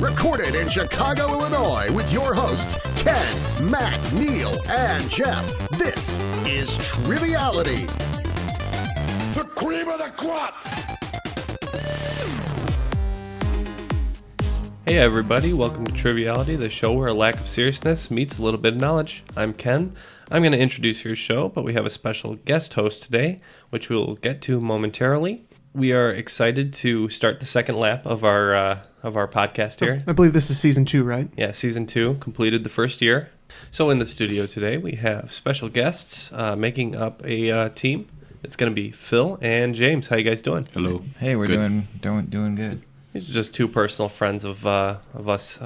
Recorded in Chicago, Illinois, with your hosts, Ken, Matt, Neal, and Jeff. This is Triviality. The cream of the crop! Hey everybody, welcome to Triviality, the show where a lack of seriousness meets a little bit of knowledge. I'm Ken. I'm going to introduce your show, but we have a special guest host today, which we'll get to momentarily. We are excited to start the second lap of our podcast here. I believe this is season 2, right? Yeah, season 2 completed the first year. So in the studio today, we have special guests making up a team. It's going to be Phil and James. How you guys doing? Hello. Hey, we're doing good. These are just two personal friends of us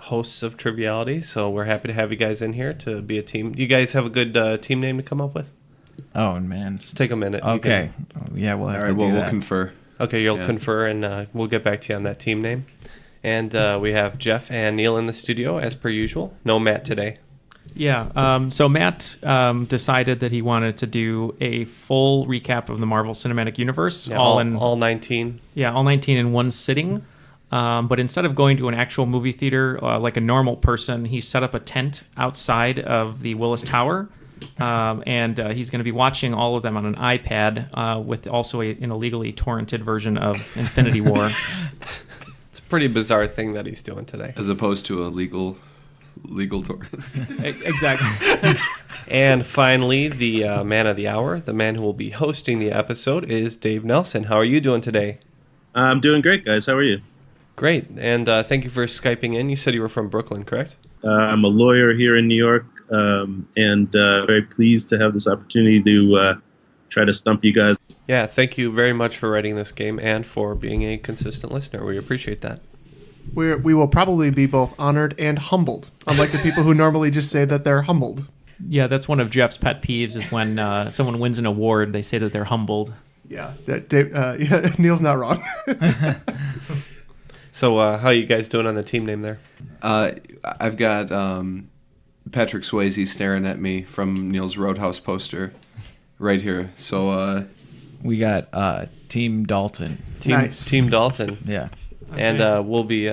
hosts of Triviality, so we're happy to have you guys in here to be a team. You guys have a good team name to come up with? Oh, man. Just take a minute. Okay. Yeah, we'll have to do that. We'll confer. Okay, you'll confer, and we'll get back to you on that team name. And we have Jeff and Neal in the studio, as per usual. No Matt today. Yeah, so Matt decided that he wanted to do a full recap of the Marvel Cinematic Universe. Yeah, all 19. Yeah, all 19 in one sitting. But instead of going to an actual movie theater like a normal person, he set up a tent outside of the Willis Tower. And he's going to be watching all of them on an iPad with also an illegally torrented version of Infinity War. It's a pretty bizarre thing that he's doing today. As opposed to a legal torrent. Exactly. And finally, the man of the hour, the man who will be hosting the episode, is Dave Nelson. How are you doing today? I'm doing great, guys. How are you? Great. And thank you for Skyping in. You said you were from Brooklyn, correct? I'm a lawyer here in New York, and very pleased to have this opportunity to try to stump you guys. Yeah, thank you very much for writing this game and for being a consistent listener. We appreciate that. We will probably be both honored and humbled, unlike the people who normally just say that they're humbled. Yeah, that's one of Jeff's pet peeves is when someone wins an award, they say that they're humbled. Yeah, Neal's not wrong. So how are you guys doing on the team name there? I've got Patrick Swayze staring at me from Neal's Roadhouse poster right here. So we got Team Dalton. Nice. Team Dalton. Yeah. Okay. And we'll be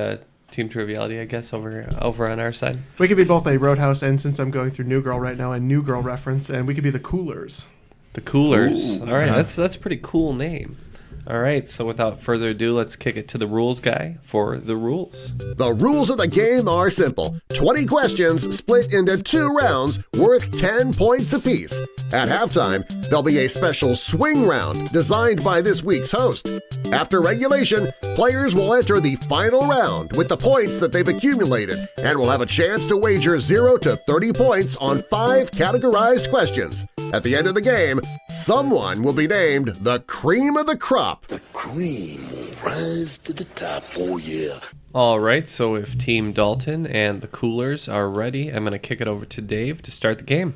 Team Triviality, I guess, over on our side. We could be both a Roadhouse and, since I'm going through New Girl right now, a New Girl reference, and we could be the Coolers. The Coolers. Ooh. All right, that's a pretty cool name. All right, so without further ado, let's kick it to the rules guy for the rules. The rules of the game are simple. 20 questions split into 2 rounds worth 10 points apiece. At halftime, there'll be a special swing round designed by this week's host. After regulation, players will enter the final round with the points that they've accumulated and will have a chance to wager 0 to 30 points on 5 categorized questions. At the end of the game, someone will be named the cream of the crop. The cream will rise to the top, oh yeah. All right, so if Team Dalton and the Coolers are ready, I'm going to kick it over to Dave to start the game.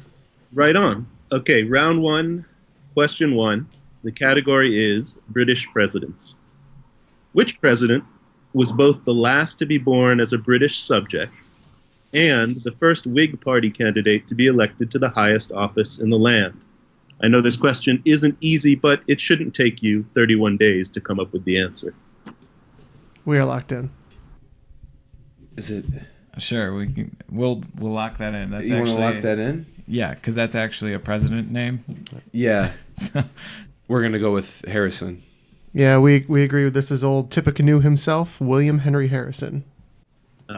Right on. Okay, round 1, question 1. The category is British presidents. Which president was both the last to be born as a British subject and the first Whig Party candidate to be elected to the highest office in the land? I know this question isn't easy, but it shouldn't take you 31 days to come up with the answer. We are locked in. is it? Sure, we'll lock that in. That's You want to actually lock that in? Yeah, because that's actually a president name. Yeah. We're gonna go with Harrison. Yeah, we agree with this is old Tippecanoe himself, William Henry Harrison.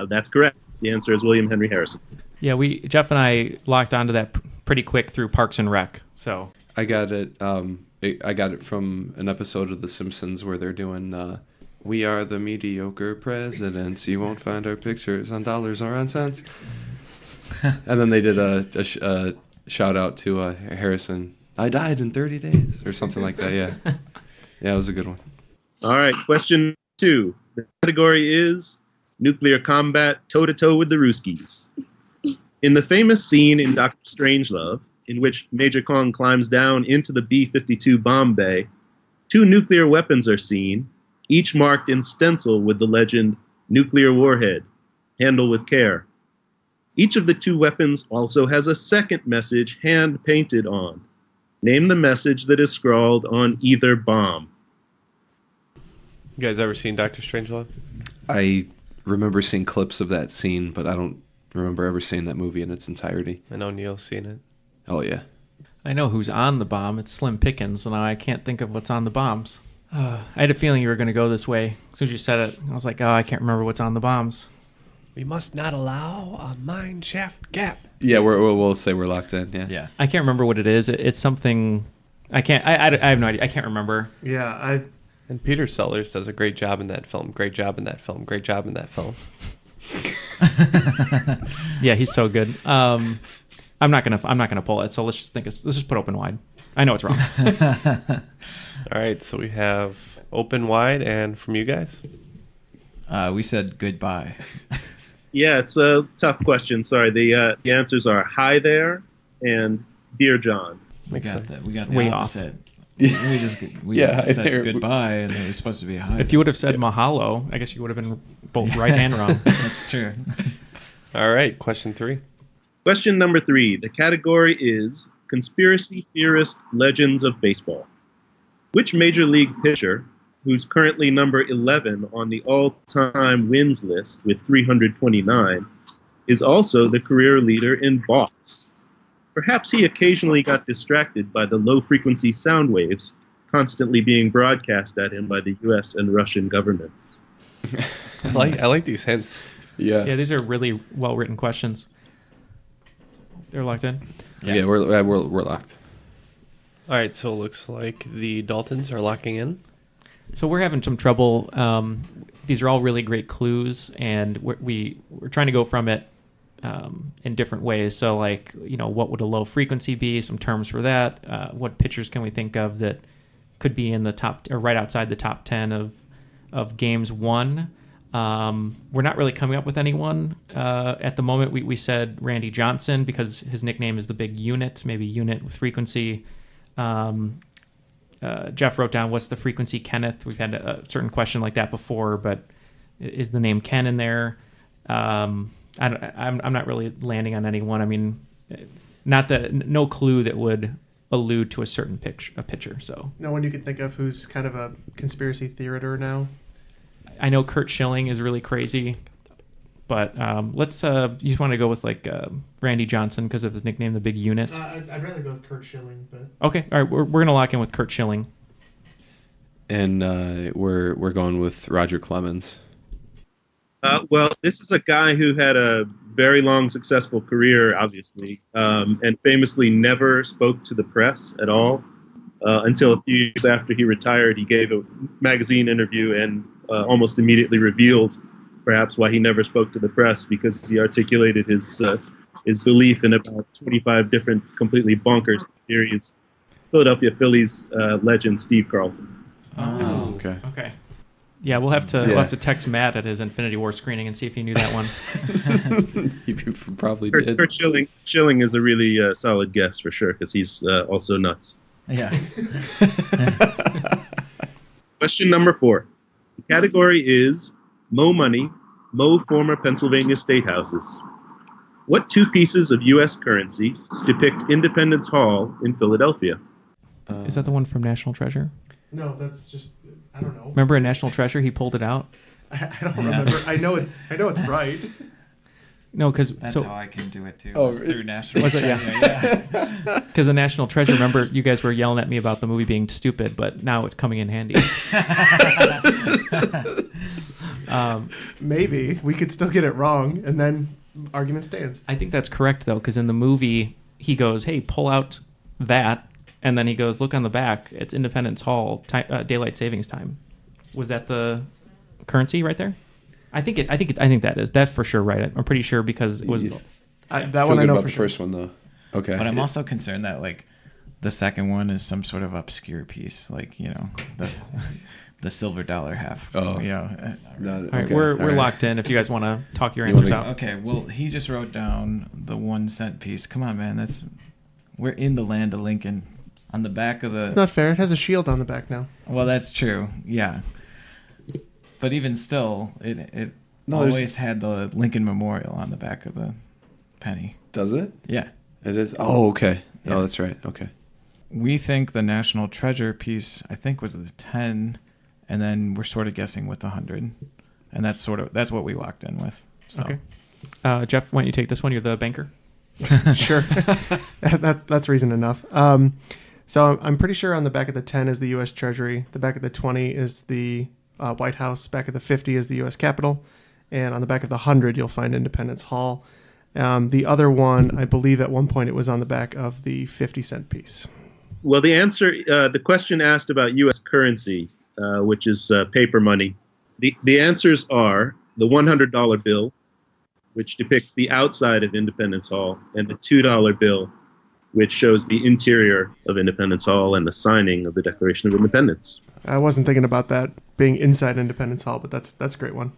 That's correct. The answer is William Henry Harrison. Yeah, Jeff and I locked onto that pretty quick through Parks and Rec. So I got it. I got it from an episode of The Simpsons where they're doing. We are the mediocre presidents. You won't find our pictures on dollars or on cents. And then they did a shout out to Harrison. I died in 30 days or something like that. Yeah. Yeah, it was a good one. All right, question 2. The category is nuclear combat toe-to-toe with the Ruskies. In the famous scene in Dr. Strangelove, in which Major Kong climbs down into the B-52 bomb bay, 2 nuclear weapons are seen, each marked in stencil with the legend, nuclear warhead, handle with care. Each of the 2 weapons also has a second message hand-painted on. Name the message that is scrawled on either bomb. You guys ever seen Dr. Strangelove? I remember seeing clips of that scene, but I don't remember ever seeing that movie in its entirety. I know Neil's seen it. Oh, yeah. I know who's on the bomb. It's Slim Pickens, and I can't think of what's on the bombs. I had a feeling you were going to go this way. As soon as you said it, I was like, oh, I can't remember what's on the bombs. We must not allow a mine shaft gap. Yeah, we'll say we're locked in, yeah. Yeah. I can't remember what it is. It's something... I have no idea. I can't remember. Yeah, And Peter Sellers does a great job in that film. Great job in that film. Great job in that film. Yeah, he's so good. I'm not gonna pull it. So let's just put open wide. I know it's wrong. All right, so we have open wide, and from you guys? We said goodbye. Yeah, it's a tough question. Sorry. The answers are Hi There and Dear John. We got the Way opposite. We said goodbye, and it was supposed to be a hi. If you would have said mahalo, I guess you would have been both right and wrong. That's true. All right, question 3. Question number 3. The category is Conspiracy Theorist Legends of Baseball. Which major league pitcher, who's currently number 11 on the all-time wins list with 329, is also the career leader in balks? Perhaps he occasionally got distracted by the low-frequency sound waves constantly being broadcast at him by the U.S. and Russian governments. I like these hints. Yeah, these are really well-written questions. They're locked in? Yeah, we're locked. All right, so it looks like the Daltons are locking in. So we're having some trouble. These are all really great clues, and we're trying to go from it in different ways. So, like, what would a low frequency be? Some terms for that. What pitchers can we think of that could be in the top or right outside the top 10 of games won? We're not really coming up with anyone at the moment. We said Randy Johnson because his nickname is the Big Unit, maybe unit with frequency. Jeff wrote down, what's the frequency, Kenneth? We've had a certain question like that before, but is the name Ken in there? I'm not really landing on anyone. I mean, no clue that would allude to a certain pitcher. So no one you could think of who's kind of a conspiracy theorist now. I know Kurt Schilling is really crazy, but let's. You just want to go with like Randy Johnson because of his nickname, the Big Unit. I'd rather go with Kurt Schilling, but okay, all right, we're gonna lock in with Kurt Schilling. And we're going with Roger Clemens. Well, this is a guy who had a very long, successful career, obviously, and famously never spoke to the press at all until a few years after he retired. He gave a magazine interview and almost immediately revealed perhaps why he never spoke to the press, because he articulated his belief in about 25 different completely bonkers theories. Philadelphia Phillies legend Steve Carlton. Oh, okay. Yeah, we'll have to text Matt at his Infinity War screening and see if he knew that one. He probably did. Kurt Schilling is a really solid guess for sure, because he's also nuts. Yeah. Question number 4. The category is Mo Money, Mo former Pennsylvania state houses. What 2 pieces of U.S. currency depict Independence Hall in Philadelphia? Is that the one from National Treasure? no, that's just I don't know. Remember in National Treasure he pulled it out? I don't remember. I know it's right. No, because That's so how I can do it too. Oh, It's through National Was it? Treasure, yeah. because the National Treasure. Remember, you guys were yelling at me about the movie being stupid, but now it's coming in handy. Maybe we could still get it wrong, and then argument stands. I think that's correct though, because in the movie he goes, "Hey, pull out that," and then he goes, "Look on the back. It's Independence Hall, daylight savings time." Was that the currency right there? I think that is. That's for sure right. I'm pretty sure because it was. That Feel one I good know about for the sure. first one though. Okay. But I'm also concerned that like the second one is some sort of obscure piece, like the silver dollar half. Oh. All right, Okay, we're all right. locked in. If you guys want to talk your answers out. Okay, well he just wrote down the 1 cent piece. Come on, man, we're in the land of Lincoln. On the back of the. It's not fair. It has a shield on the back now. Well, that's true. Yeah. But even still, it No, there's- always had the Lincoln Memorial on the back of the penny. Does it? Yeah. It is. Oh, okay. Yeah. Oh, that's right. Okay. We think the National Treasure piece, I think, was the 10, and then we're sort of guessing with the 100. And that's what we locked in with. So. Okay. Jeff, why don't you take this one? You're the banker. Sure. That's reason enough. So I'm pretty sure on the back of the 10 is the U.S. Treasury. The back of the 20 is the White House. Back of the 50 is the U.S. Capitol. And on the back of the 100, you'll find Independence Hall. The other one, I believe at one point it was on the back of the 50-cent piece. Well, the answer, the question asked about U.S. currency, which is paper money. The answers are the $100 bill, which depicts the outside of Independence Hall, and the $2 bill, which shows the interior of Independence Hall and the signing of the Declaration of Independence. I wasn't thinking about that being inside Independence Hall, but that's a great one.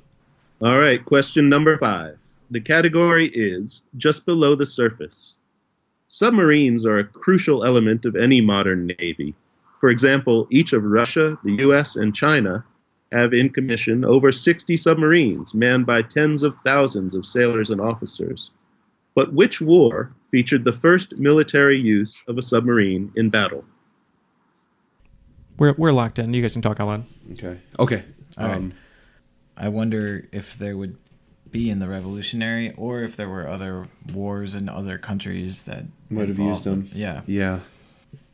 All right, question number 5. The category is just below the surface. Submarines are a crucial element of any modern navy. For example, each of Russia, the U.S., and China have in commission over 60 submarines manned by tens of thousands of sailors and officers. But which war featured the first military use of a submarine in battle? We're locked in. You guys can talk out loud. Okay. All right. I wonder if there would be in the Revolutionary, or if there were other wars in other countries that might have used them. Yeah.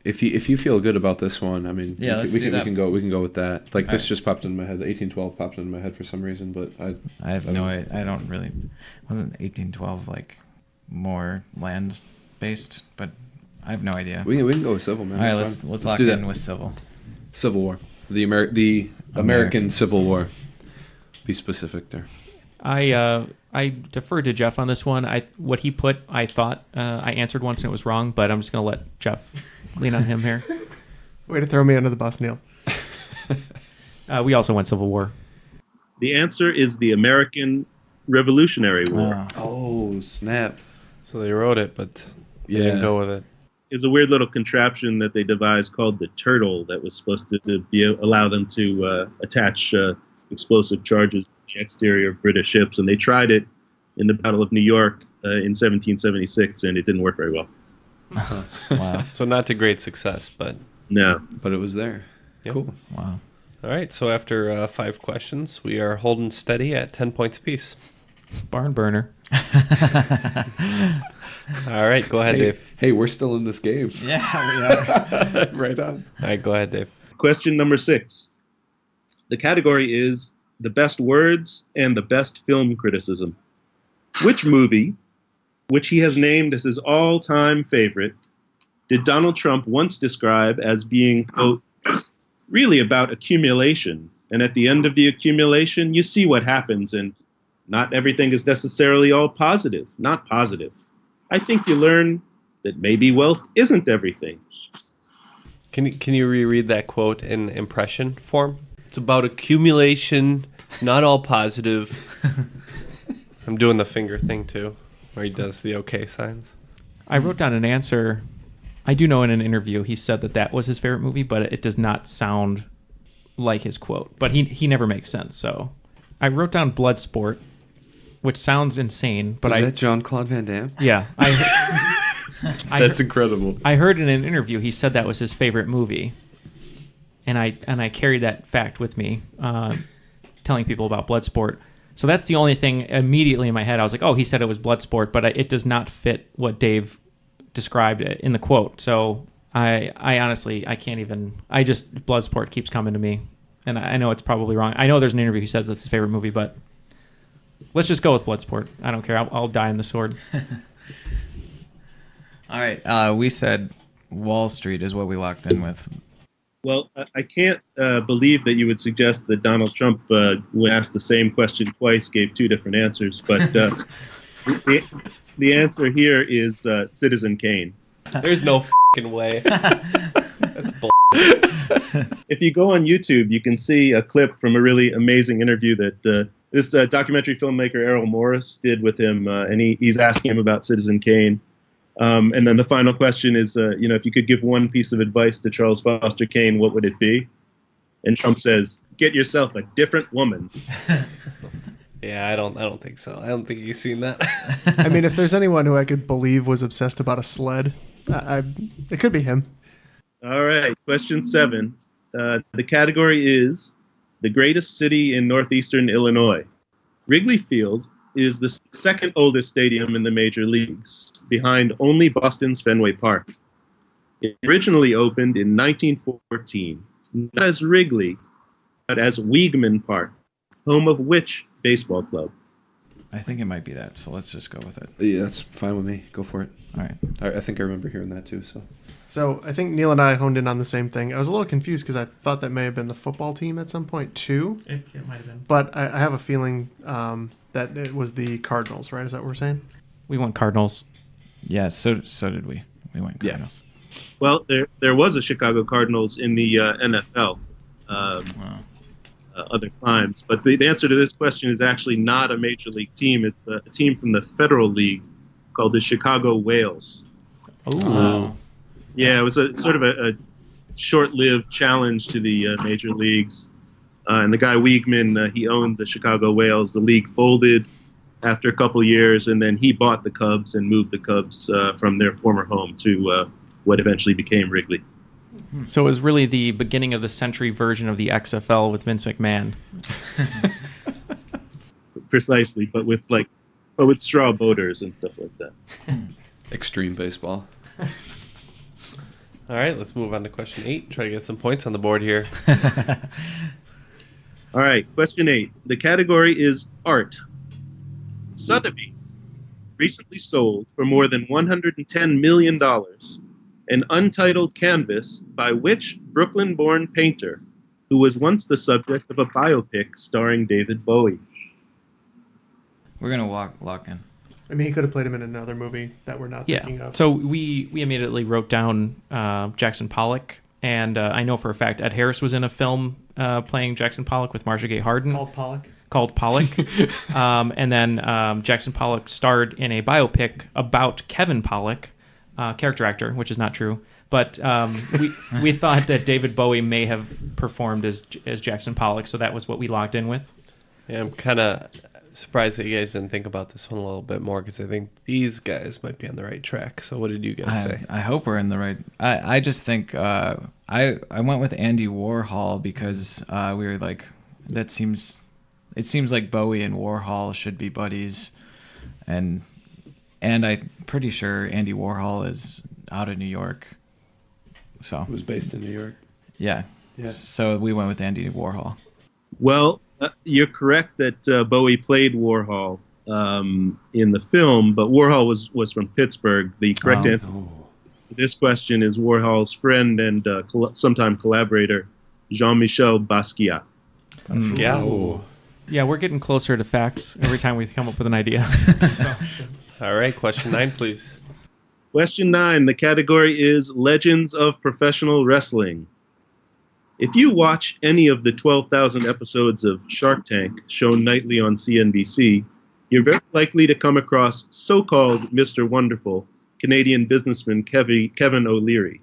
If you feel good about this one, I mean, we can go with that. Like this just popped in my head. The 1812 popped in my head for some reason, but I have no idea. I don't really. Wasn't 1812 like more land based? But I have no idea. We can go with civil, man. All right, let's lock in with civil. Civil War, the American Civil War. Be specific there. I defer to Jeff on this one. What he put, I thought I answered once and it was wrong, but I'm just going to let Jeff lean on him here. Way to throw me under the bus, Neal. We also went Civil War. The answer is the American Revolutionary War. Oh, snap. So they wrote it, but they didn't go with it. It's a weird little contraption that they devised called the turtle that was supposed to allow them to attach explosive charges to the exterior of British ships. And they tried it in the Battle of New York in 1776, and it didn't work very well. Wow. So not to great success, but... No. But it was there. Yep. Cool. Wow. All right, so after 5 questions, we are holding steady at 10 points apiece. Barn burner. All right, go ahead, Dave. Hey, we're still in this game. Yeah, we are. Right on. All right, go ahead, Dave. Question number 6. The category is the best words and the best film criticism. Which movie, which he has named as his all-time favorite, did Donald Trump once describe as being, quote, really about accumulation, and at the end of the accumulation, you see what happens, and not everything is necessarily all positive, not positive. I think you learn that maybe wealth isn't everything. Can you reread that quote in impression form? It's about accumulation. It's not all positive. I'm doing the finger thing too, where he does the okay signs. I wrote down an answer. I do know in an interview he said that was his favorite movie, but it does not sound like his quote. But he never makes sense. So I wrote down Bloodsport, which sounds insane. But Was that Jean-Claude Van Damme? Yeah. That's incredible. I heard in an interview he said that was his favorite movie. And I carried that fact with me, telling people about Bloodsport. So that's the only thing immediately in my head. I was like, oh, he said it was Bloodsport, but it does not fit what Dave described in the quote. So I honestly, I can't even, Bloodsport keeps coming to me. And I know it's probably wrong. I know there's an interview he says that's his favorite movie, but let's just go with Bloodsport. I don't care. I'll die in the sword. All right. We said Wall Street is what we locked in with. Well, I can't believe that you would suggest that Donald Trump, when asked the same question twice, gave 2 different answers. But the answer here is Citizen Kane. There's no fucking way. That's bull. If you go on YouTube, you can see a clip from a really amazing interview that this documentary filmmaker Errol Morris did with him, and he's asking him about Citizen Kane. And then the final question is, if you could give one piece of advice to Charles Foster Kane, what would it be? And Trump says, "Get yourself a different woman." Yeah, I don't think so. I don't think you've seen that. I mean, if there's anyone who I could believe was obsessed about a sled, it could be him. All right, question 7. The category is the greatest city in northeastern Illinois. Wrigley Field is the second oldest stadium in the major leagues, behind only Boston's Fenway Park. It originally opened in 1914, not as Wrigley, but as Weigman Park, home of which baseball club? I think it might be that, so let's just go with it. Yeah, that's fine with me. Go for it. All right. I think I remember hearing that too. So I think Neil and I honed in on the same thing. I was a little confused because I thought that may have been the football team at some point too. It might have been. But I have a feeling that it was the Cardinals, right? Is that what we're saying? We went Cardinals. Yeah, so did we. We went Cardinals. Well, there was a Chicago Cardinals in the NFL Wow. other times, but the answer to this question is actually not a major league team. It's a team from the Federal League called the Chicago Whales. Oh. Yeah, it was a sort of a short-lived challenge to the major leagues. And the guy Weigman, he owned the Chicago Whales. The league folded after a couple years, and then he bought the Cubs and moved the Cubs from their former home to what eventually became Wrigley. So it was really the beginning of the century version of the XFL with Vince McMahon. Precisely, but with straw boaters and stuff like that. Extreme baseball. All right, let's move on to question 8. Try to get some points on the board here. All right, question 8. The category is art. Sotheby's recently sold for more than $110 million an untitled canvas by which Brooklyn-born painter who was once the subject of a biopic starring David Bowie? We're going to lock in. I mean, he could have played him in another movie that we're not thinking of. So we immediately wrote down Jackson Pollock, and I know for a fact Ed Harris was in a film playing Jackson Pollock with Marcia Gay Harden. Called Pollock. And then Jackson Pollock starred in a biopic about Kevin Pollock, character actor, which is not true. But we thought that David Bowie may have performed as Jackson Pollock, so that was what we locked in with. Yeah, I'm kind of surprised that you guys didn't think about this one a little bit more, because I think these guys might be on the right track. So what did you guys say? I hope we're in the right. I just think I went with Andy Warhol because we were like, it seems like Bowie and Warhol should be buddies, and I'm pretty sure Andy Warhol is out of New York. So It was based in New York. yeah. So we went with Andy Warhol. Well, you're correct that Bowie played Warhol in the film, but Warhol was from Pittsburgh. The correct answer to this question is Warhol's friend and sometime collaborator, Jean-Michel Basquiat. Yeah. Yeah, we're getting closer to facts every time we come up with an idea. All right, question 9, please. Question 9, the category is Legends of Professional Wrestling. If you watch any of the 12,000 episodes of Shark Tank shown nightly on CNBC, you're very likely to come across so-called Mr. Wonderful, Canadian businessman Kevin O'Leary.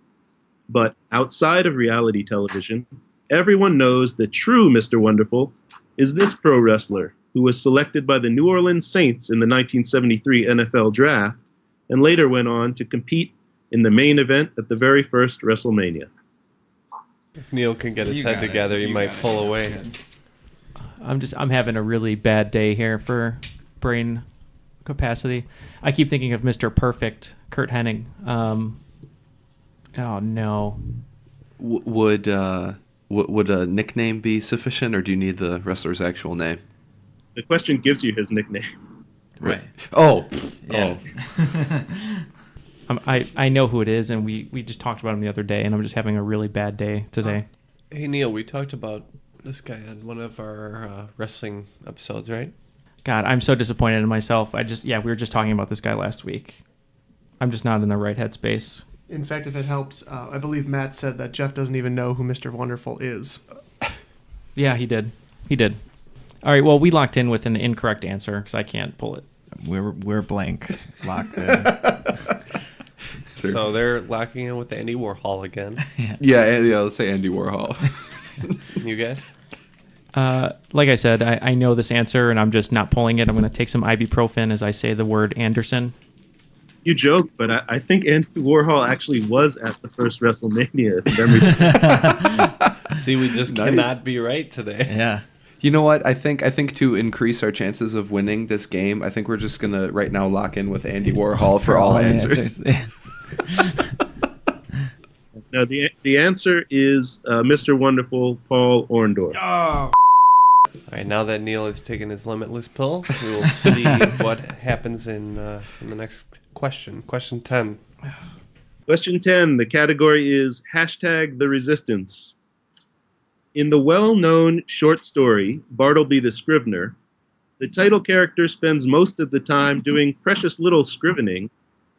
But outside of reality television, everyone knows the true Mr. Wonderful is this pro wrestler who was selected by the New Orleans Saints in the 1973 NFL Draft and later went on to compete in the main event at the very first WrestleMania. If Neil can get his head together, he might pull away. I'm having a really bad day here for brain capacity. I keep thinking of Mr. Perfect, Kurt Hennig. Oh no. Would a nickname be sufficient, or do you need the wrestler's actual name? The question gives you his nickname. Right. Oh. Yeah. I know who it is, and we just talked about him the other day, and I'm just having a really bad day today. Hey, Neil, we talked about this guy on one of our wrestling episodes, right? God, I'm so disappointed in myself. We were just talking about this guy last week. I'm just not in the right headspace. In fact, if it helps, I believe Matt said that Jeff doesn't even know who Mr. Wonderful is. Yeah, he did. All right, well, we locked in with an incorrect answer because I can't pull it. We're blank. Locked in. So they're locking in with Andy Warhol again. Yeah, let's say Andy Warhol. You guys? Like I said, I know this answer, and I'm just not pulling it. I'm going to take some ibuprofen as I say the word Anderson. You joke, but I think Andy Warhol actually was at the first WrestleMania, if memory serves. See, we just Nice. cannot be right today. Yeah. You know what? I think to increase our chances of winning this game, I think we're just gonna right now lock in with Andy Warhol for all answers. Now, the answer is Mr. Wonderful Paul Orndorff. Oh. All right, now that Neal has taken his limitless pill, we will see what happens in the next question. Question 10. Question 10, the category is hashtag the resistance. In the well-known short story, Bartleby the Scrivener, the title character spends most of the time doing precious little scrivening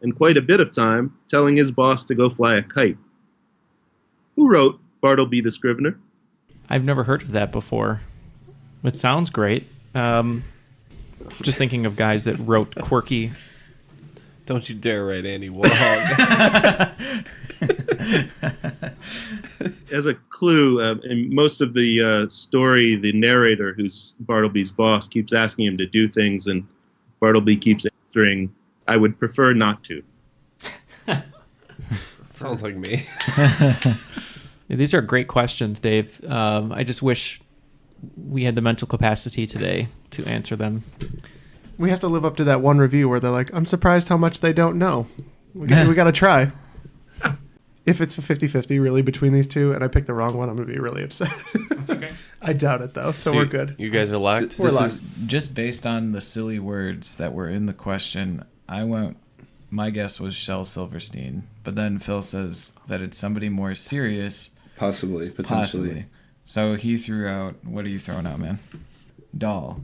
and quite a bit of time telling his boss to go fly a kite. Who wrote Bartleby the Scrivener? I've never heard of that before. It sounds great. Just thinking of guys that wrote quirky. Don't you dare write Andy Warhol. As a clue, in most of the story, the narrator, who's Bartleby's boss, keeps asking him to do things, and Bartleby keeps answering, I would prefer not to. Sounds like me. These are great questions, Dave. I just wish we had the mental capacity today to answer them. We have to live up to that one review where they're like, I'm surprised how much they don't know. We got to try. If it's a 50-50 really between these two and I pick the wrong one, I'm going to be really upset. That's okay. I doubt it, though, so we're good. You guys are locked? We're This locked. is just based on the silly words that were in the question. My guess was Shel Silverstein, but then Phil says that it's somebody more serious. Possibly, potentially. Possibly. So he threw out, what are you throwing out, man? Doll.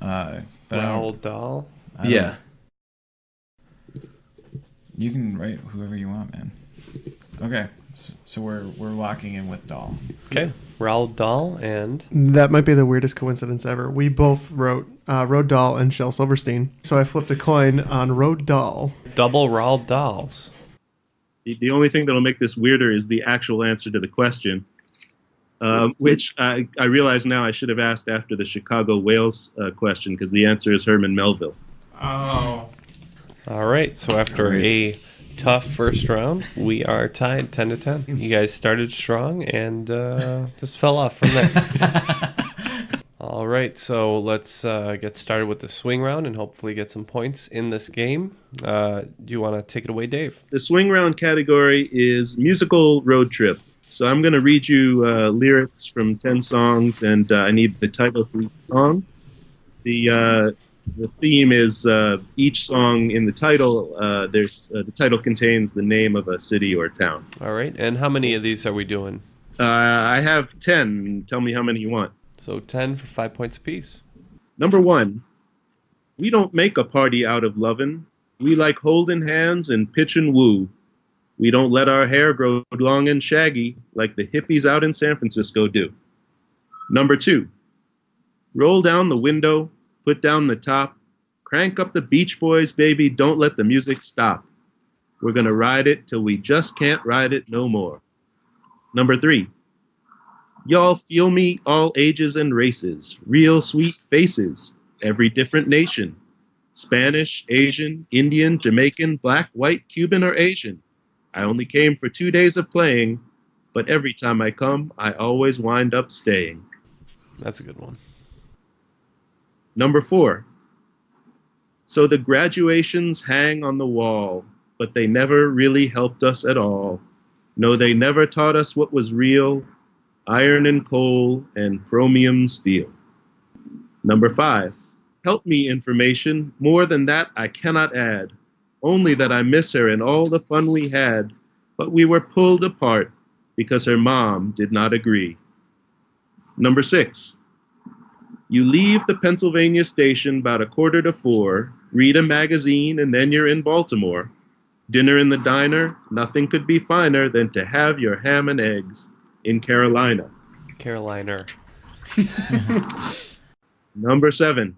But Roald Dahl? I don't- Yeah. You can write whoever you want, man. Okay, so we're locking in with Doll. Okay. Roald Dahl and... That might be the weirdest coincidence ever. We both wrote Road Dahl and Shel Silverstein, so I flipped a coin on Road Dahl. Double Roald Dahls. The only thing that'll make this weirder is the actual answer to the question, which I realize now I should have asked after the Chicago Whales question, because the answer is Herman Melville. Oh. All right, so after a tough first round, we are tied 10-10. You guys started strong and just fell off from there. All right, so let's get started with the swing round and hopefully get some points in this game. Do you want to take it away, Dave? The swing round category is musical road trip. So I'm going to read you lyrics from 10 songs, and I need the title for each song. The theme is each song in the title. The title contains the name of a city or town. All right, and how many of these are we doing? I have 10. Tell me how many you want. So 10 for 5 points apiece. Number 1. We don't make a party out of lovin'. We like holding hands and pitch and woo. We don't let our hair grow long and shaggy like the hippies out in San Francisco do. Number 2. Roll down the window, put down the top, crank up the Beach Boys, baby, don't let the music stop. We're gonna ride it till we just can't ride it no more. Number 3. Y'all feel me, all ages and races, real sweet faces, every different nation. Spanish, Asian, Indian, Jamaican, black, white, Cuban, or Asian. I only came for 2 days of playing, but every time I come, I always wind up staying. That's a good one. Number 4. So the graduations hang on the wall, but they never really helped us at all. No, they never taught us what was real, iron and coal and chromium steel. Number 5. Help me information, more than that I cannot add. Only that I miss her and all the fun we had, but we were pulled apart because her mom did not agree. Number 6. You leave the Pennsylvania station about 3:45, read a magazine, and then you're in Baltimore. Dinner in the diner, nothing could be finer than to have your ham and eggs in Carolina. Carolina. Number 7.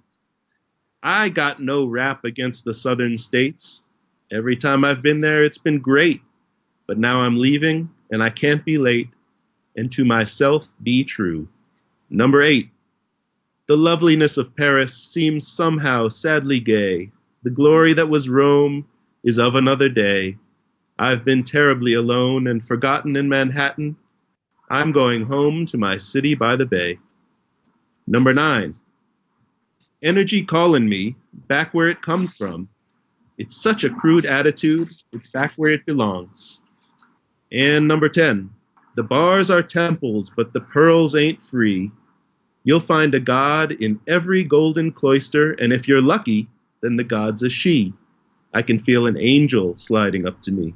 I got no rap against the southern states. Every time I've been there, it's been great. But now I'm leaving, and I can't be late, and to myself be true. Number 8. The loveliness of Paris seems somehow sadly gay. The glory that was Rome is of another day. I've been terribly alone and forgotten in Manhattan. I'm going home to my city by the bay. Number 9. Energy calling me, back where it comes from. It's such a crude attitude, it's back where it belongs. And number 10. The bars are temples, but the pearls ain't free. You'll find a god in every golden cloister, and if you're lucky, then the god's a she. I can feel an angel sliding up to me.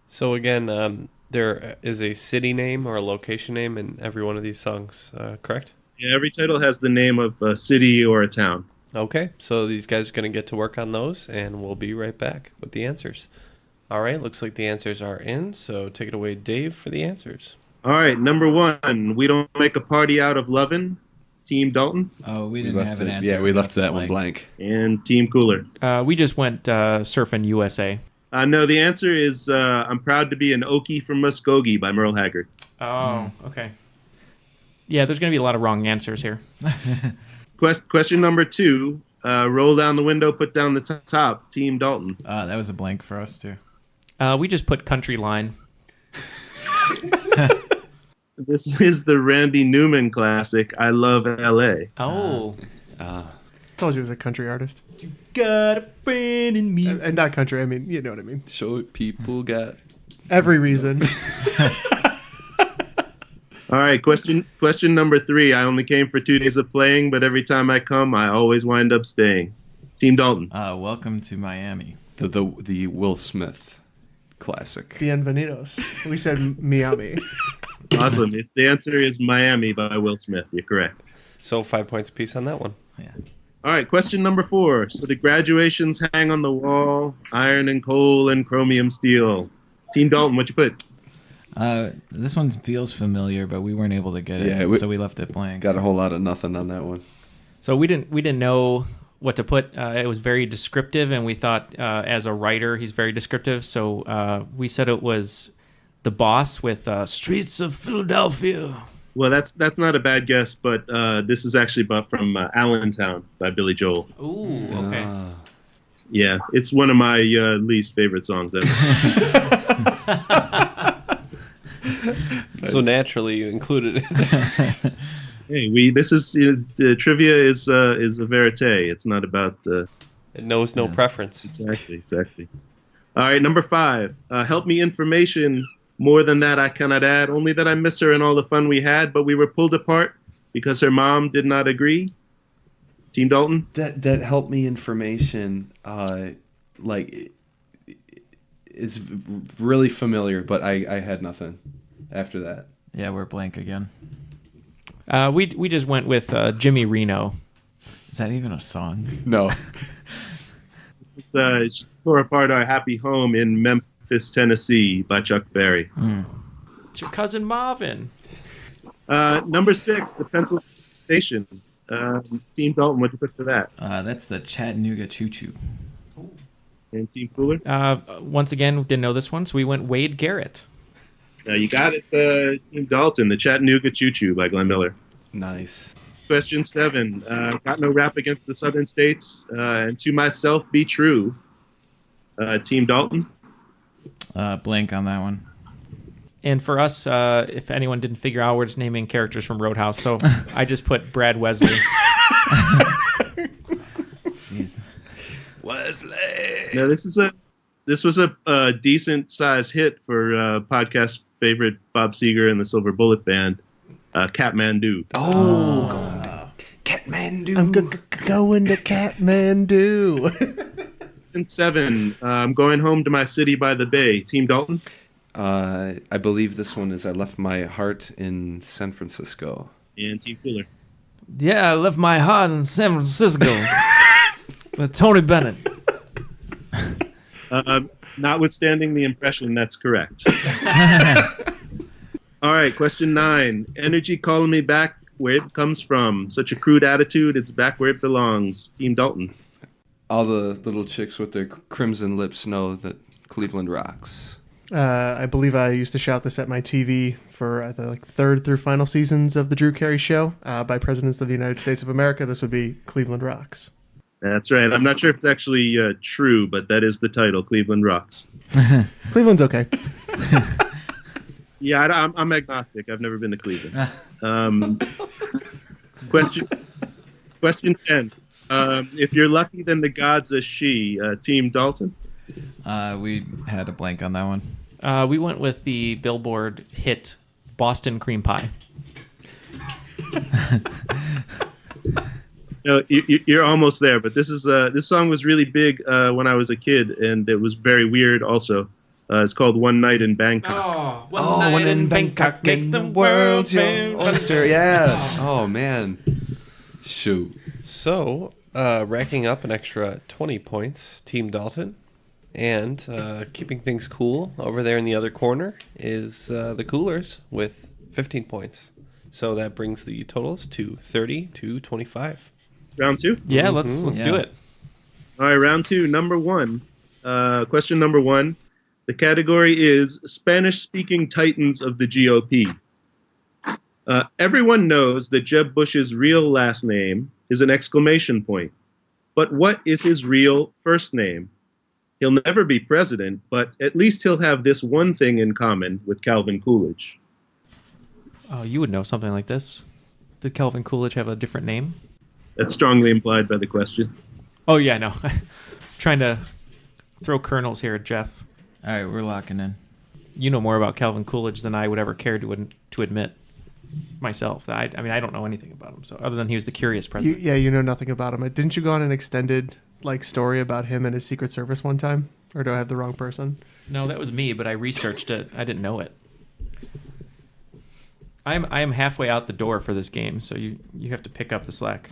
So again, there is a city name or a location name in every one of these songs, correct? Yeah, every title has the name of a city or a town. Okay, so these guys are going to get to work on those, and we'll be right back with the answers. All right, looks like the answers are in, so take it away, Dave, for the answers. All right, number 1, we don't make a party out of lovin'. Team Dalton. Oh, we We didn't left have an it. answer. Yeah, we left that one blank. And Team Cooler. We just went Surfing USA. No, the answer is I'm Proud to Be an Okie from Muskogee by Merle Haggard. Oh, okay. Yeah, there's going to be a lot of wrong answers here. Question number 2, roll down the window, put down the top. Team Dalton. That was a blank for us, too. We just put Country Line. This is the Randy Newman classic, I Love L.A. Oh. Told you it was a country artist. Got a friend in me. And not country, I mean, you know what I mean. Show it people got. Every reason. All right, question number 3. I only came for 2 days of playing, but every time I come, I always wind up staying. Team Dalton. Welcome to Miami. The Will Smith classic. Bienvenidos. We said Miami. Awesome. The answer is Miami by Will Smith. You're correct. So 5 points apiece on that one. Yeah. All right, question number 4. So the graduations hang on the wall, iron and coal and chromium steel. Team Dalton, what you put? This one feels familiar, but we weren't able to get it, Yeah, so we left it blank. Got a whole lot of nothing on that one. So we didn't know what to put. It was very descriptive, and we thought as a writer, he's very descriptive. So we said it was The Boss with Streets of Philadelphia. Well, that's not a bad guess, but this is actually from Allentown by Billy Joel. Ooh, okay. Yeah, it's one of my least favorite songs ever. So naturally, you included it. Hey, this is trivia is a verite. It's not about. It knows no preference. Exactly. All right, number 5. Help me information. More than that, I cannot add. Only that I miss her and all the fun we had, but we were pulled apart because her mom did not agree. Team Dalton. That helped me information. It's really familiar, but I had nothing after that. Yeah, we're blank again. We just went with Jimmy Reno. Is that even a song? No. She tore apart our happy home in Memphis, Tennessee by Chuck Berry. It's your cousin Marvin. Number 6, the Pennsylvania Station. Team Dalton, what'd you put for that? That's the Chattanooga Choo Choo. And Team Fuller? Once again, didn't know this one, so we went Wade Garrett. You got it, Team Dalton, the Chattanooga Choo Choo by Glenn Miller. Nice. Question 7. Got no rap against the southern states, and to myself be true. Team Dalton? Blank on that one. And for us, if anyone didn't figure out, we're just naming characters from Roadhouse. So I just put Brad Wesley. Jeez. Wesley. Now, this was a decent size hit for podcast favorite Bob Seger and the Silver Bullet Band, Kathmandu. Kathmandu. I'm going to Kathmandu. And 7. I'm going home to my city by the bay. Team Dalton? I believe this one is I Left My Heart in San Francisco. And Team Fuller? Yeah, I left my heart in San Francisco with Tony Bennett. Notwithstanding the impression, that's correct. All right, question 9. Energy calling me back where it comes from. Such a crude attitude, it's back where it belongs. Team Dalton? All the little chicks with their crimson lips know that Cleveland rocks. I believe I used to shout this at my TV for the third through final seasons of the Drew Carey Show by Presidents of the United States of America. This would be Cleveland Rocks. That's right. I'm not sure if it's actually true, but that is the title, Cleveland Rocks. Cleveland's okay. Yeah, I'm agnostic. I've never been to Cleveland. Question 10. If you're lucky, then the god's a she. Team Dalton? We had a blank on that one. We went with the Billboard hit Boston Cream Pie. No, you're almost there, but this song was really big when I was a kid, and it was very weird also. It's called One Night in Bangkok. One in Bangkok makes the world's your oyster. Yeah. Oh, man. Shoot. So, racking up an extra 20 points, Team Dalton. And keeping things cool over there in the other corner is the Coolers with 15 points. So that brings the totals to 30 to 25. Round 2? Yeah, let's do it. All right, round 2, number 1. Question number 1. The category is Spanish-speaking titans of the GOP. Everyone knows that Jeb Bush's real last name is an exclamation point. But what is his real first name? He'll never be president, but at least he'll have this one thing in common with Calvin Coolidge. Oh, you would know something like this. Did Calvin Coolidge have a different name? That's strongly implied by the question. Oh, yeah, no. Trying to throw kernels here at Jeff. All right, we're locking in. You know more about Calvin Coolidge than I would ever care to admit myself. I mean, I don't know anything about him. So other than he was the curious president. You know nothing about him. Didn't you go on an extended story about him and his Secret Service one time? Or do I have the wrong person? No, that was me, but I researched it. I didn't know it. I am halfway out the door for this game, so you have to pick up the slack.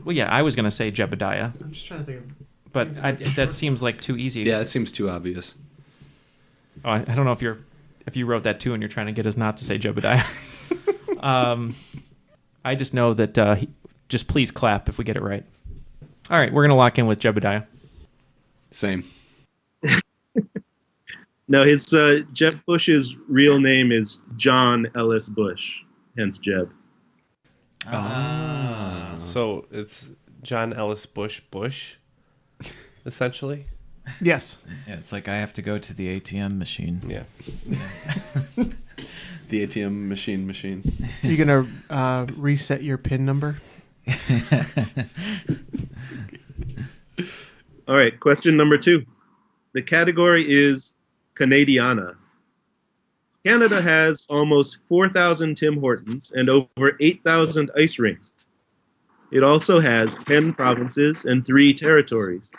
Well, yeah, I was going to say Jebediah. I'm just trying to think of... But that seems like too easy. Yeah, it seems too obvious. Oh, I don't know if you wrote that too and you're trying to get us not to say Jebediah. I just know that just please clap if we get it right. All right, we're going to lock in with Jebediah. Same. No, his Jeb Bush's real name is John Ellis Bush, hence Jeb. So it's John Ellis Bush, essentially. Yes. Yeah, it's like I have to go to the ATM machine. Yeah. The ATM machine. You gonna reset your PIN number? All right, question number 2. The category is Canadiana. Canada has almost 4,000 Tim Hortons and over 8,000 ice rinks. It also has 10 provinces and 3 territories.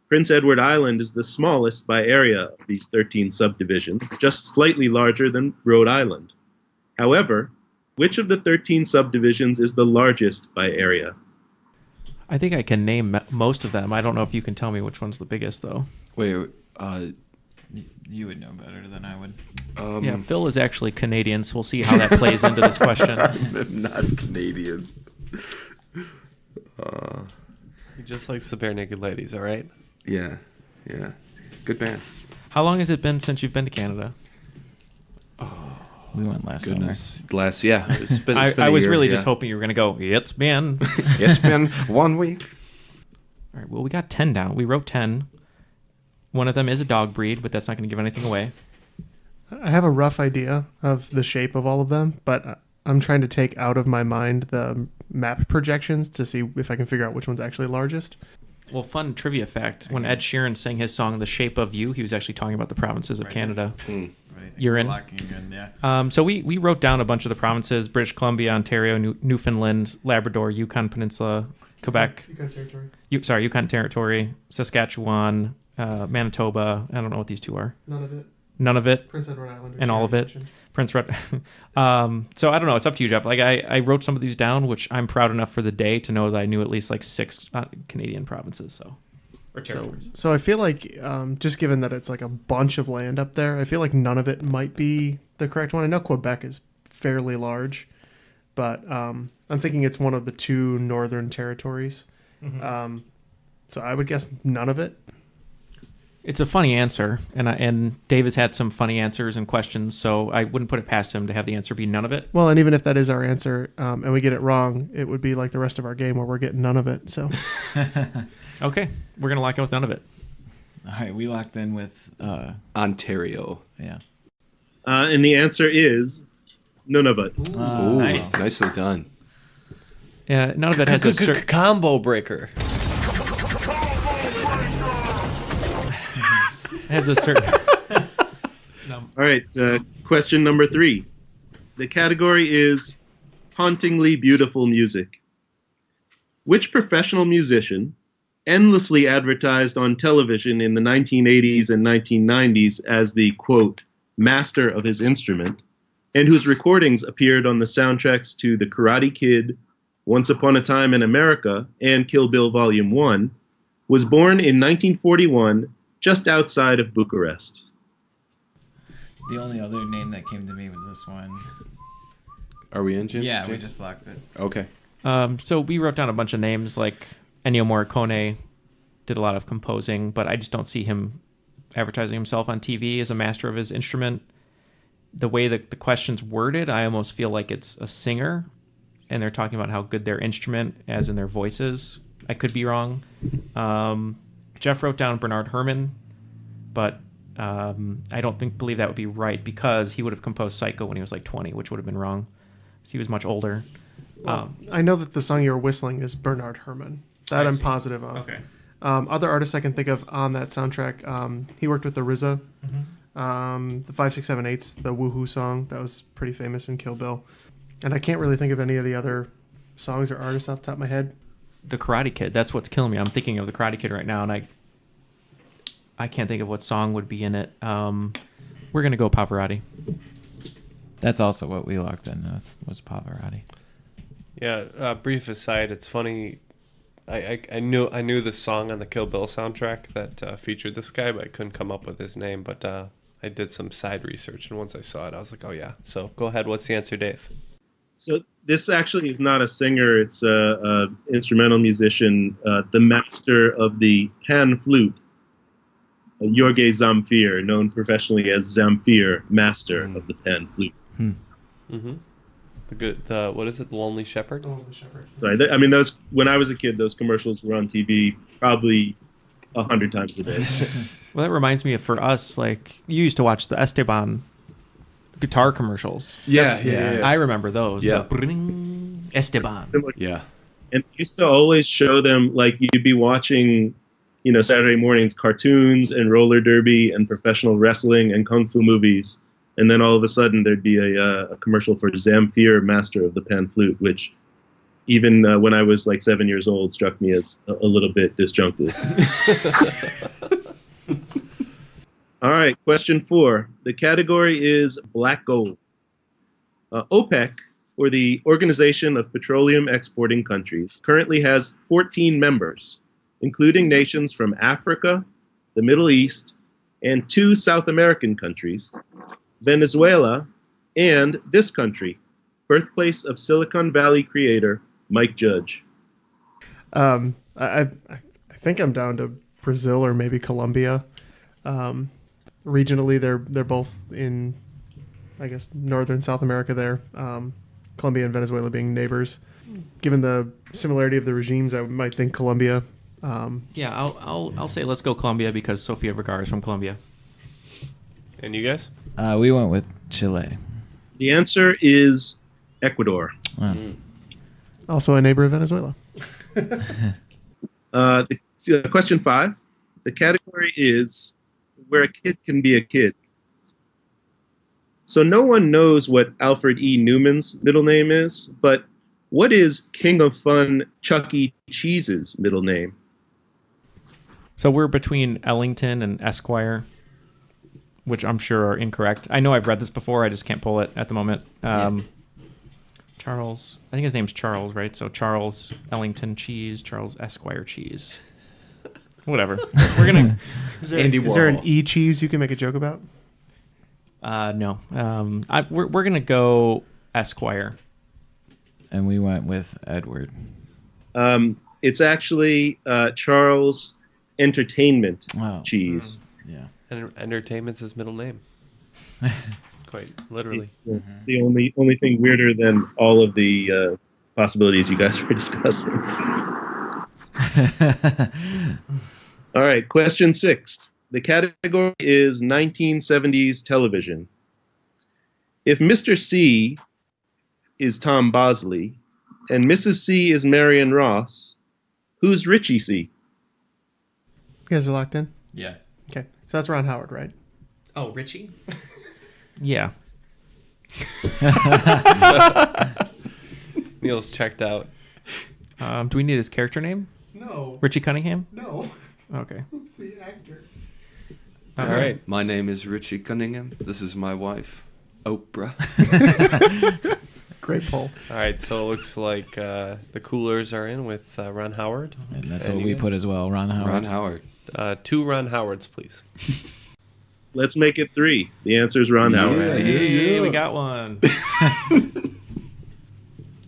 Prince Edward Island is the smallest by area of these 13 subdivisions, just slightly larger than Rhode Island. However, which of the 13 subdivisions is the largest by area? I think I can name most of them. I don't know if you can tell me which one's the biggest, though. Wait, You would know better than I would. Yeah, Phil is actually Canadian, so we'll see how that plays into this question. I'm not Canadian. He just likes the bare naked ladies, all right? Yeah. Good man. How long has it been since you've been to Canada? We went last summer. Yeah. It's been I a was year, really yeah. just hoping you were going to go, it's been. It's been 1 week. All right, well, we got 10 down. We wrote 10. One of them is a dog breed, but that's not going to give anything away. I have a rough idea of the shape of all of them, but I'm trying to take out of my mind the map projections to see if I can figure out which one's actually largest. Well, fun trivia fact. When Ed Sheeran sang his song, The Shape of You, he was actually talking about the provinces of Canada. Right. You're in? Locking in, yeah. So we wrote down a bunch of the provinces: British Columbia, Ontario, Newfoundland, Labrador, Yukon Peninsula, Quebec. Yukon Territory. Yukon Territory, Saskatchewan, Manitoba. I don't know what these two are. None of it. Prince Edward Island. And all of it. Prince Red. So I don't know. It's up to you, Jeff. Like I wrote some of these down, which I'm proud enough for the day to know that I knew at least like 6 Canadian provinces. So. Or territories. So I feel like, just given that it's like a bunch of land up there, I feel like none of it might be the correct one. I know Quebec is fairly large, but I'm thinking it's one of the 2 northern territories. Mm-hmm. So I would guess none of it. It's a funny answer, and Dave has had some funny answers and questions, so I wouldn't put it past him to have the answer be none of it. Well, and even if that is our answer, and we get it wrong, it would be like the rest of our game where we're getting none of it. So. Okay, we're going to lock in with none of it. All right, we locked in with Ontario. yeah. And the answer is Nunavut. Ooh, nice. Nicely done. Yeah, none of it has a certain. Combo breaker. Has a certain. All right, question number 3. The category is hauntingly beautiful music. Which professional musician, endlessly advertised on television in the 1980s and 1990s as the, quote, master of his instrument, and whose recordings appeared on the soundtracks to The Karate Kid, Once Upon a Time in America, and Kill Bill Volume 1, was born in 1941 just outside of Bucharest? The only other name that came to me was this one. Are we in, Jim? Yeah, we James? just locked it. Okay. So we wrote down a bunch of names like Ennio Morricone did a lot of composing, but I just don't see him advertising himself on TV as a master of his instrument. The way that the question's worded, I almost feel like it's a singer, and they're talking about how good their instrument, as in their voices. I could be wrong. Jeff wrote down Bernard Herrmann, but I don't believe that would be right because he would have composed Psycho when he was like 20, which would have been wrong. So he was much older. I know that the song you were whistling is Bernard Herrmann. That I'm positive of. Okay. Other artists I can think of on that soundtrack, he worked with the RZA. The 5, 6, 7, 8's, the Woohoo song, that was pretty famous in Kill Bill. And I can't really think of any of the other songs or artists off the top of my head. The Karate Kid, that's what's killing me. I'm thinking of The Karate Kid right now, and I can't think of what song would be in it. We're going to go Pavarotti. That's also what we locked in. Was Pavarotti. Yeah, brief aside, it's funny. I knew the song on the Kill Bill soundtrack that featured this guy, but I couldn't come up with his name. But I did some side research, and once I saw it, I was like, oh yeah. So go ahead. What's the answer, Dave? So this actually is not a singer. It's a instrumental musician, the master of the pan flute, Jorge Zamfir, known professionally as Zamfir, master of the pan flute. Mm-hmm. The what is it? The Lonely Shepherd? Lonely Shepherd. Sorry, those when I was a kid, those commercials were on TV probably 100 times a day. Well, that reminds me of, for us, like, you used to watch the Esteban guitar commercials. Yeah. I remember those. Yeah. The bring Esteban. Yeah. And they used to always show them, like, you'd be watching, Saturday mornings, cartoons and roller derby and professional wrestling and kung fu movies. And then all of a sudden there'd be a commercial for Zamfir, master of the pan flute, which even when I was like 7 years old struck me as a little bit disjunctive. All right, question 4. The category is black gold. OPEC, or the Organization of Petroleum Exporting Countries, currently has 14 members, including nations from Africa, the Middle East, and 2 South American countries, Venezuela, and this country, birthplace of Silicon Valley creator Mike Judge. I think I'm down to Brazil or maybe Colombia. Regionally, they're both in, I guess, northern South America there. Colombia and Venezuela being neighbors. Given the similarity of the regimes, I might think Colombia. Yeah, I'll say let's go Colombia because Sofia Vergara is from Colombia. And you guys? We went with Chile. The answer is Ecuador. Wow. Also a neighbor of Venezuela. Question 5. The category is where a kid can be a kid. So no one knows what Alfred E. Newman's middle name is, but what is King of Fun Chuck E. Cheese's middle name? So we're between Ellington and Esquire, which I'm sure are incorrect. I know I've read this before. I just can't pull it at the moment. Charles, I think his name's Charles, right? So Charles Ellington Cheese, Charles Esquire Cheese. Whatever. We're gonna. Is there an E cheese you can make a joke about? No. We're gonna go Esquire. And we went with Edward. It's actually Charles Entertainment Cheese. Yeah. And Entertainment's his middle name. Quite literally. It's the only thing weirder than all of the possibilities you guys were discussing. All right, question 6. The category is 1970s television. If Mr. C is Tom Bosley and Mrs. C is Marion Ross, who's Richie C? You guys are locked in? Yeah. Okay. So that's Ron Howard, right? Oh, Richie? Yeah. Neil's checked out. Do we need his character name? No. Richie Cunningham? No. Okay. Who's the actor? All right. My name is Richie Cunningham. This is my wife, Oprah. Great poll. All right. So it looks like the coolers are in with Ron Howard. And that's And what you we guys? put as well, Ron Howard. Ron Howard. 2 Ron Howards, please. Let's make it 3. The answer is Ron Howard. Hey, we got one.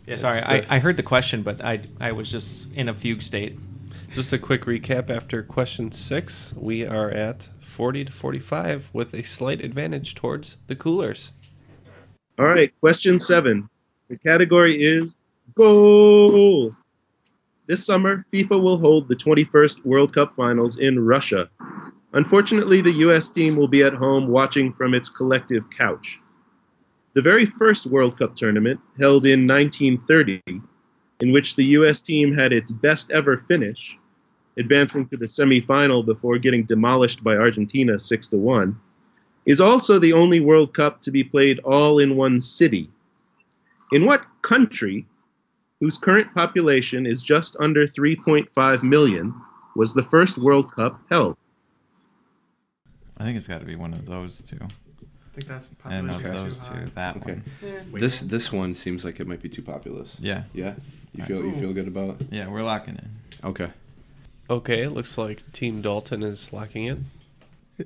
Yeah, sorry, I heard the question, but I was just in a fugue state. Just a quick recap after question 6. We are at 40 to 45 with a slight advantage towards the coolers. All right, question 7. The category is goal. This summer, FIFA will hold the 21st World Cup Finals in Russia. Unfortunately, the U.S. team will be at home watching from its collective couch. The very first World Cup tournament, held in 1930, in which the U.S. team had its best ever finish, advancing to the semifinal before getting demolished by Argentina 6-1, is also the only World Cup to be played all in one city. In what country, whose current population is just under 3.5 million, was the first World Cup held? I think it's got to be one of those two. I think that's And population of those too high. two, that Okay. one. This one seems like it might be too populous. Yeah. Yeah? You feel good about it? Yeah, we're locking in. Okay. Okay, it looks like Team Dalton is locking in.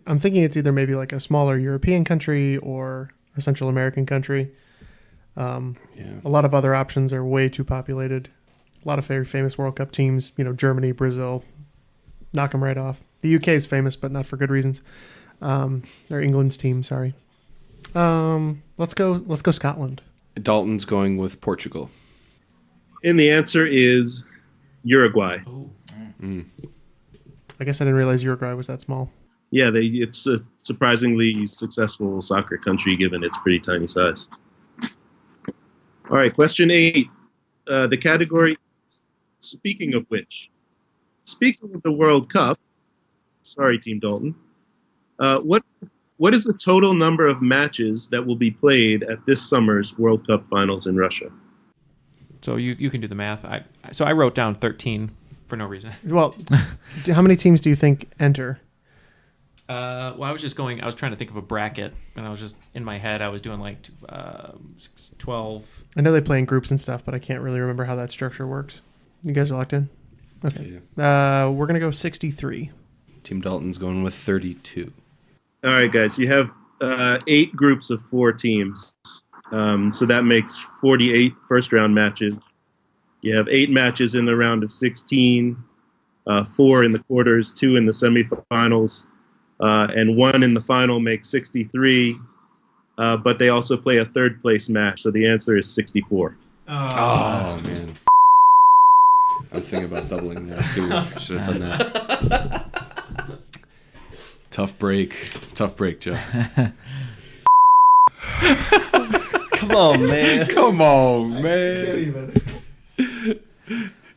I'm thinking it's either maybe like a smaller European country or a Central American country. Yeah. A lot of other options are way too populated. A lot of very famous World Cup teams, Germany, Brazil, knock them right off. The UK is famous, but not for good reasons. Or England's team, sorry. Let's go Scotland. Dalton's going with Portugal. And the answer is Uruguay. I guess I didn't realize Uruguay was that small. Yeah, it's a surprisingly successful soccer country given its pretty tiny size. All right, question 8. The category is speaking of which. Speaking of the World Cup, sorry, Team Dalton, what is the total number of matches that will be played at this summer's World Cup Finals in Russia? So you can do the math. I wrote down 13 for no reason. Well, how many teams do you think enter? I was trying to think of a bracket, and I was just, in my head, I was doing like 12. I know they play in groups and stuff, but I can't really remember how that structure works. You guys are locked in? Okay. Yeah. We're going to go 63. Team Dalton's going with 32. All right, guys, you have 8 groups of 4 teams. So that makes 48 first-round matches. You have 8 matches in the round of 16, 4 in the quarters, 2 in the semifinals, and 1 in the final makes 63. But they also play a third-place match, so the answer is 64. Oh, man. I was thinking about doubling that, too. Should have done that. Tough break, Joe. Come on, man. Come on, man.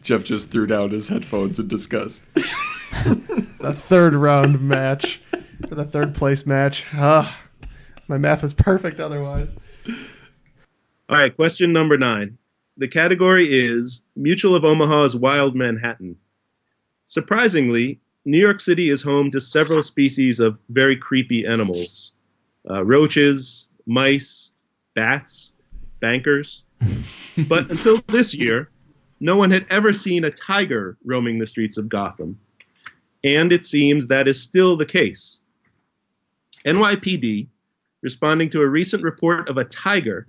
Jeff just threw down his headphones in disgust. The third round match, or the third place match. My math was perfect otherwise. All right, question number 9. The category is Mutual of Omaha's Wild Manhattan. Surprisingly, New York City is home to several species of very creepy animals. Roaches, mice, bats, bankers. But until this year, no one had ever seen a tiger roaming the streets of Gotham. And it seems that is still the case. NYPD, responding to a recent report of a tiger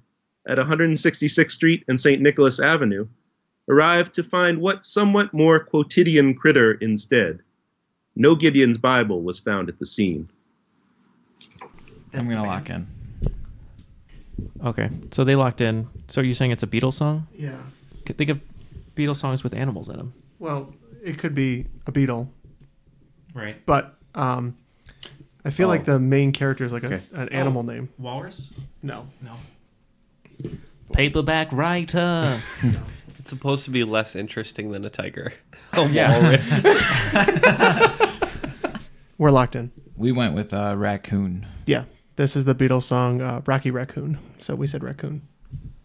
at 166th Street and St. Nicholas Avenue, arrived to find what somewhat more quotidian critter instead. No Gideon's Bible was found at the scene. I'm going to lock in. Okay, so they locked in. So you're saying it's a Beatles song? Yeah. Think of Beatles songs with animals in them. Well, it could be a beetle, Right. but I feel like the main character is like an animal name. Walrus? No. Paperback writer. It's supposed to be less interesting than a tiger. Walrus. We're locked in. We went with raccoon. Yeah. This is the Beatles song, Rocky Raccoon. So we said raccoon.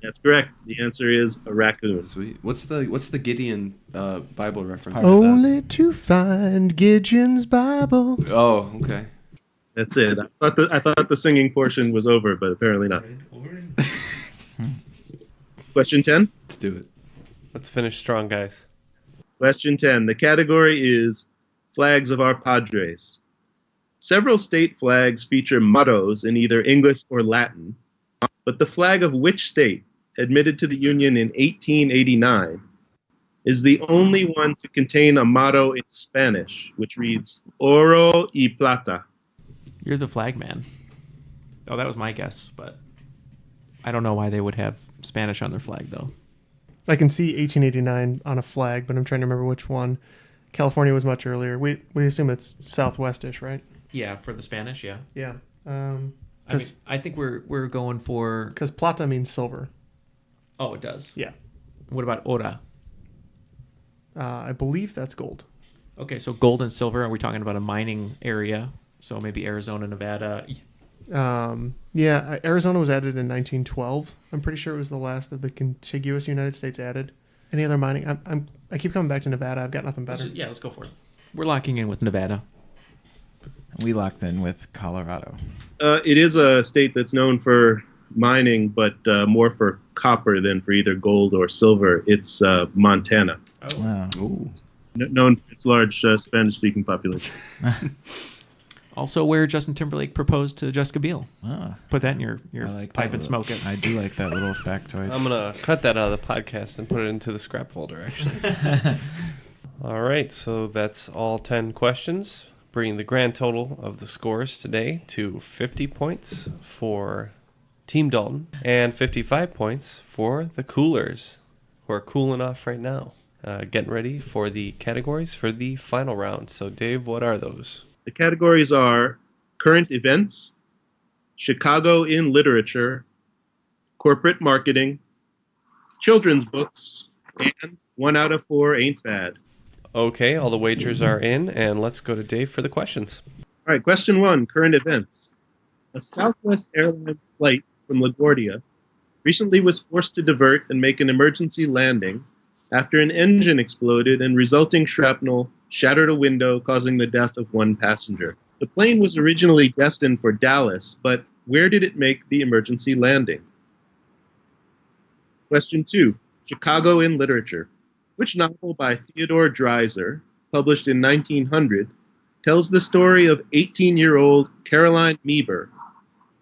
That's correct. The answer is a raccoon. Sweet. What's the Gideon Bible reference? Only to find Gideon's Bible. Oh, okay. That's it. I thought the singing portion was over, but apparently not. Question 10. Let's do it. Let's finish strong, guys. Question 10. The category is flags of our padres. Several state flags feature mottos in either English or Latin, but the flag of which state, admitted to the Union in 1889, is the only one to contain a motto in Spanish, which reads Oro y Plata. You're the flag man. Oh, that was my guess, but I don't know why they would have Spanish on their flag, though. I can see 1889 on a flag, but I'm trying to remember which one. California was much earlier. We assume it's southwestish, right? Yeah, for the Spanish, yeah. Yeah. I think we're going for... Because plata means silver. Oh, it does? Yeah. What about ora? I believe that's gold. Okay, so gold and silver, are we talking about a mining area? So maybe Arizona, Nevada. Yeah, Arizona was added in 1912. I'm pretty sure it was the last of the contiguous United States added. Any other mining? I keep coming back to Nevada. I've got nothing better. Let's go for it. We're locking in with Nevada. We locked in with Colorado. It is a state that's known for mining, but more for copper than for either gold or silver. It's Montana, Oh. Wow. known for its large Spanish-speaking population. Also where Justin Timberlake proposed to Jessica Biel. Ah, Put that in your I like pipe that and smoke it. I do like that little factoid. I'm going to cut that out of the podcast and put it into the scrap folder, actually. All right, so that's all 10 questions, bringing the grand total of the scores today to 50 points for Team Dalton and 55 points for the Coolers, who are cooling off right now, getting ready for the categories for the final round. So, Dave, what are those? The categories are current events, Chicago in literature, corporate marketing, children's books, and 1 out of 4 ain't bad. Okay, all the wagers are in, and let's go to Dave for the questions. All right, question 1, current events. A Southwest Airlines flight from LaGuardia recently was forced to divert and make an emergency landing after an engine exploded and resulting shrapnel shattered a window, causing the death of 1 passenger. The plane was originally destined for Dallas, but where did it make the emergency landing? Question 2, Chicago in literature. Which novel by Theodore Dreiser, published in 1900, tells the story of 18-year-old Caroline Meeber,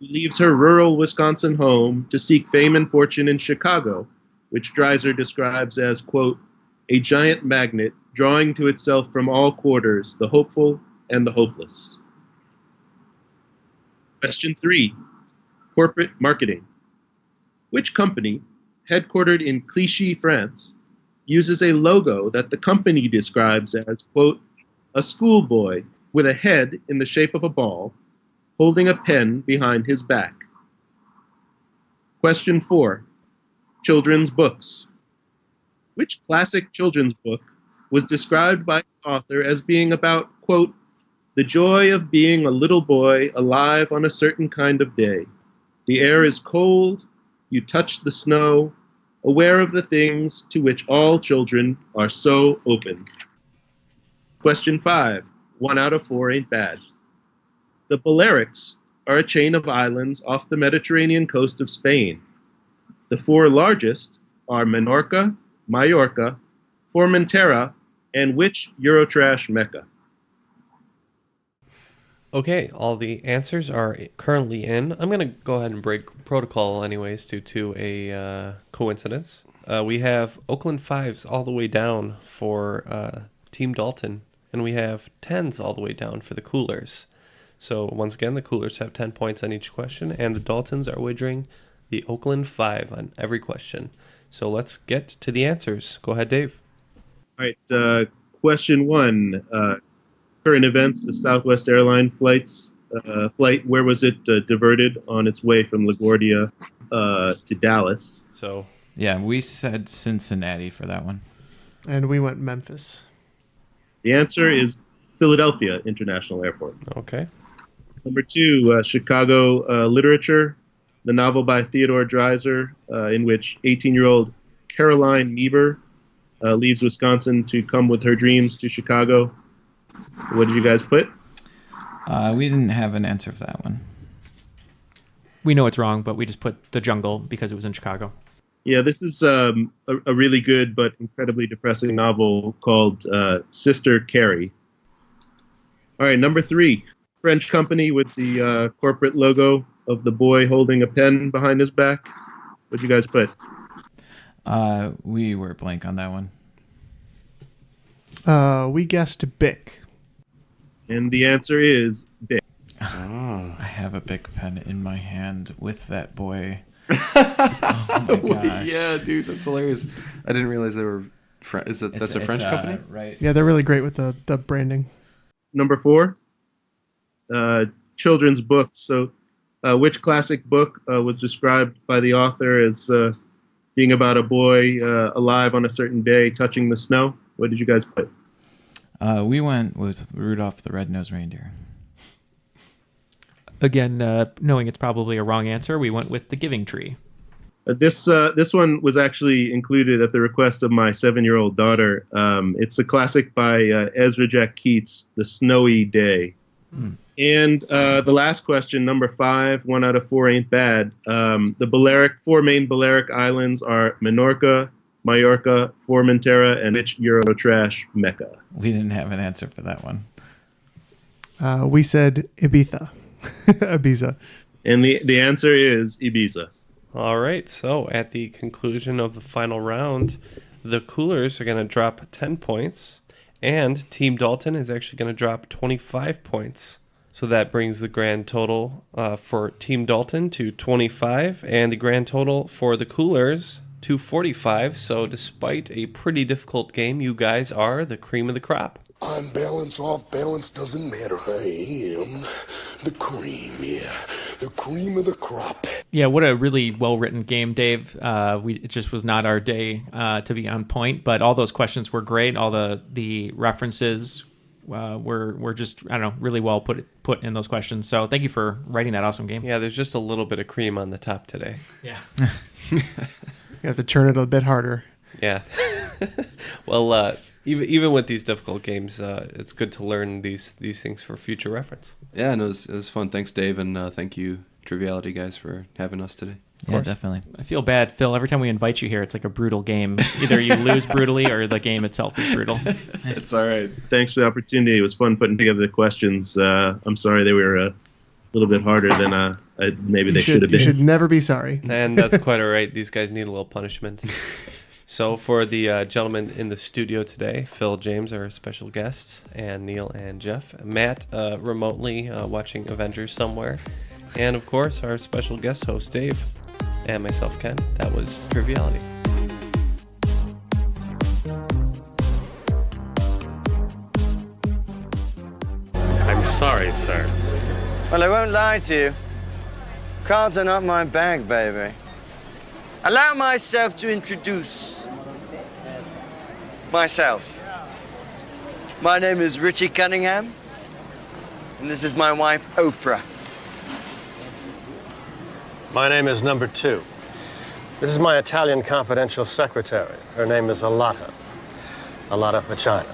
who leaves her rural Wisconsin home to seek fame and fortune in Chicago, which Dreiser describes as, quote, a giant magnet drawing to itself from all quarters the hopeful and the hopeless. Question 3, corporate marketing. Which company, headquartered in Clichy, France, uses a logo that the company describes as, quote, a schoolboy with a head in the shape of a ball, holding a pen behind his back? Question 4, children's books. Which classic children's book was described by its author as being about, quote, the joy of being a little boy alive on a certain kind of day. The air is cold, you touch the snow, aware of the things to which all children are so open. Question 5, 1 out of 4 ain't bad. The Balearics are a chain of islands off the Mediterranean coast of Spain. The 4 largest are Menorca, Mallorca, Formentera, and which Eurotrash Mecca? Okay, all the answers are currently in. I'm going to go ahead and break protocol anyways due to a coincidence. We have Oakland 5s all the way down for Team Dalton, and we have 10s all the way down for the Coolers. So once again, the Coolers have 10 points on each question, and the Daltons are wagering the Oakland 5 on every question. So let's get to the answers. Go ahead, Dave. All right, question 1. Current events, the Southwest Airline flight, where was it diverted on its way from LaGuardia to Dallas? So Yeah, we said Cincinnati for that one. And we went Memphis. The answer is Philadelphia International Airport. okay. Number 2, Chicago literature, the novel by Theodore Dreiser, in which 18-year-old Caroline Meeber leaves Wisconsin to come with her dreams to Chicago. What did you guys put? We didn't have an answer for that one. We know it's wrong, but we just put The Jungle because it was in Chicago. Yeah, this is a really good but incredibly depressing novel called Sister Carrie. All right, number 3, French company with the corporate logo of the boy holding a pen behind his back. What'd you guys put? We were blank on that one. We guessed Bic. And the answer is Bic. I have a big pen in my hand with that boy. Oh my gosh. Yeah, dude, that's hilarious. I didn't realize they were. That's a French company, right? Yeah, they're really great with the branding. Number 4, children's books. So, which classic book was described by the author as being about a boy alive on a certain day touching the snow? What did you guys put? We went with Rudolph the Red-Nosed Reindeer. Again, knowing it's probably a wrong answer, we went with The Giving Tree. This one was actually included at the request of my 7-year-old daughter. It's a classic by Ezra Jack Keats, The Snowy Day. And the last question, number 5, 1 out of 4 ain't bad. The 4 main Balearic islands are Menorca, Mallorca, Formentera, and which Eurotrash Mecca? We didn't have an answer for that one. We said Ibiza. Ibiza. And the answer is Ibiza. All right. So at the conclusion of the final round, the Coolers are going to drop 10 points, and Team Dalton is actually going to drop 25 points. So that brings the grand total for Team Dalton to 25, and the grand total for the Coolers to 45. So despite a pretty difficult game, you guys are the cream of the crop. On balance, off balance, doesn't matter. I am the cream, yeah. The cream of the crop. Yeah, what a really well-written game, Dave. It just was not our day to be on point, but all those questions were great. All the references were just, I don't know, really well put in those questions. So thank you for writing that awesome game. Yeah, there's just a little bit of cream on the top today. Yeah. You have to churn it a bit harder. Yeah. Well, even with these difficult games, it's good to learn these things for future reference. Yeah, and it was fun. Thanks, Dave, and thank you, Triviality guys, for having us today. Yeah, definitely. I feel bad, Phil. Every time we invite you here, it's like a brutal game. Either you lose brutally or the game itself is brutal. It's all right. Thanks for the opportunity. It was fun putting together the questions. I'm sorry they were a little bit harder than maybe they should have been. You should never be sorry. And that's quite all right. These guys need a little punishment. So for the gentlemen in the studio today, Phil, James, our special guests, and Neal and Jeff, Matt remotely watching Avengers somewhere, and of course our special guest host, Dave, and myself, Ken. That was Triviality. I'm sorry, sir. Well, I won't lie to you. Cards are not my bag, baby. Allow myself to introduce myself. My name is Richie Cunningham, and this is my wife, Oprah. My name is number 2. This is my Italian confidential secretary. Her name is Alata. Alata Facina.